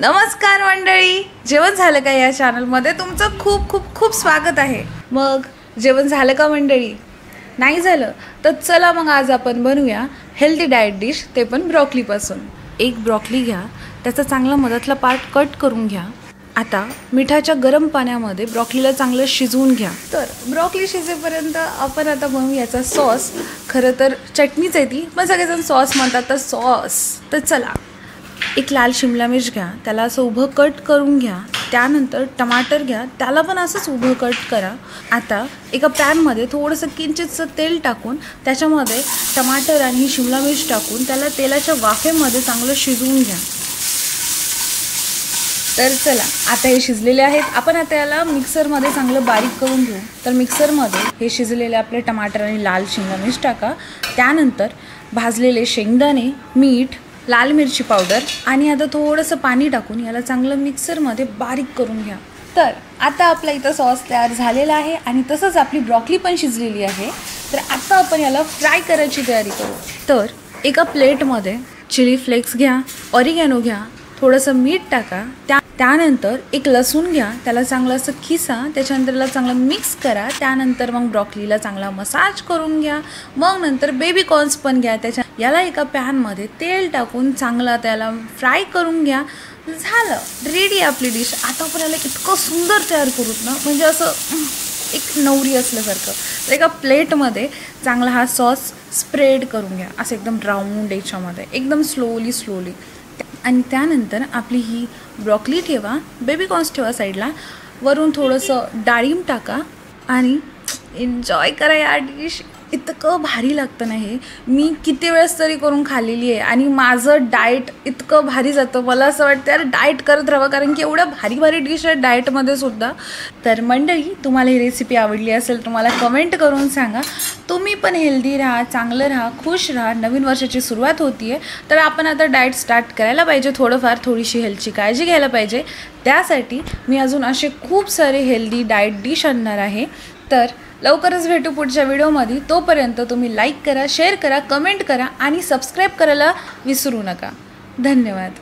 नमस्कार मंडळी, जेवण झालं का? या चॅनलमध्ये तुमचं खूप खूप खूप स्वागत आहे। मग जेवण झालं का मंडळी? नाही झालं तर चला मग आज आपण बनवूया हेल्दी डाएट डिश, ते पण ब्रोकलीपासून। एक ब्रोकली घ्या, त्याचा चांगला मधातला पार्ट कट करून घ्या। आता मिठाच्या गरम पाण्यामध्ये ब्रोकलीला चांगलं शिजवून घ्या। तर ब्रोकली शिजेपर्यंत आपण आता बनवू याचा सॉस। खरं तर चटणीच आहे ती, पण सगळेजण सॉस म्हणतात, तर सॉस। तर चला, एक लाल शिमला मिर्च घ्या, त्याला असं उभं कट करून घ्या। त्यानंतर टमाटर घ्या, त्याला पण असंच उभं कट करा। आता एका पॅनमध्ये थोडंसं किंचितचं तेल टाकून त्याच्यामध्ये टमाटर आणि शिमला मिर्च टाकून त्याला तेलाच्या वाफेमध्ये चांगलं शिजवून घ्या। तर चला, आता हे शिजलेले आहेत। आपण आता याला मिक्सरमध्ये चांगलं बारीक करून घेऊ। तर मिक्सरमध्ये हे शिजलेले आपले टमाटर आणि लाल शिमला मिर्च टाका। त्यानंतर भाजलेले शेंगदाणे, मीठ, लाल मिरची पावडर आणि आता थोडंसं पाणी टाकून याला चांगलं मिक्सरमध्ये बारीक करून घ्या। तर आता आपला इथं सॉस तयार झालेला आहे आणि तसंच आपली ब्रोकली पण शिजलेली आहे। तर आता आपण याला फ्राय करायची तयारी करू। तर एका प्लेटमध्ये चिली फ्लेक्स घ्या, ऑरिगॅनो घ्या, थोडंसं मीठ टाका। त्यानंतर एक लसूण घ्या, त्याला चांगलं असं खिसा, त्याच्यानंतर त्याला चांगलं मिक्स करा। त्यानंतर मग ब्रोकलीला चांगला मसाज करून घ्या। मग नंतर बेबी कॉर्न्स पण घ्या, याला एका पॅनमध्ये तेल टाकून चांगला त्याला फ्राय करून घ्या। झालं, रेडी आपली डिश। आता आपण याला इतकं सुंदर तयार करूत ना, म्हणजे असं एक नवरी असल्यासारखं। तर एका प्लेटमध्ये चांगला हा सॉस स्प्रेड करून घ्या, असं एकदम राऊंड याच्यामध्ये, एकदम स्लोली। आणि त्यानंतर आपली ही ब्रोकली ठेवा, बेबी कॉर्न्स ठेवा साईडला, वरून थोडंसं डाळिंब टाका आणि एन्जॉय करा या डिश। इतकं भारी लागतं ना हे, मी किती वेळेस तरी करून खाल्लेली आहे आणि माझं डाएट इतकं भारी जातं। मला असं वाटतं यार डाएट करत राहावं, कारण की एवढ्या भारी डिश आहेत डाएटमध्ये सुद्धा। तर मंडळी, तुम्हाला ही रेसिपी आवडली असेल तर मला कमेंट करून सांगा। तुम्ही पण हेल्दी राहा, चांगलं राहा, खुश राहा। नवीन वर्षाची सुरुवात होती आहे, तर आपण आता डाएट स्टार्ट करायला पाहिजे। थोडीशी हेल्थची काळजी घ्यायला पाहिजे। त्यासाठी मी अजून असे खूप सारे हेल्दी डाएट डिश आणणार आहे। तर लवकरच भेटू पुढच्या व्हिडिओमध्ये। तोपर्यंत तुम्ही लाईक करा, शेअर करा, कमेंट करा आणि सबस्क्राईब करायला विसरू नका। धन्यवाद।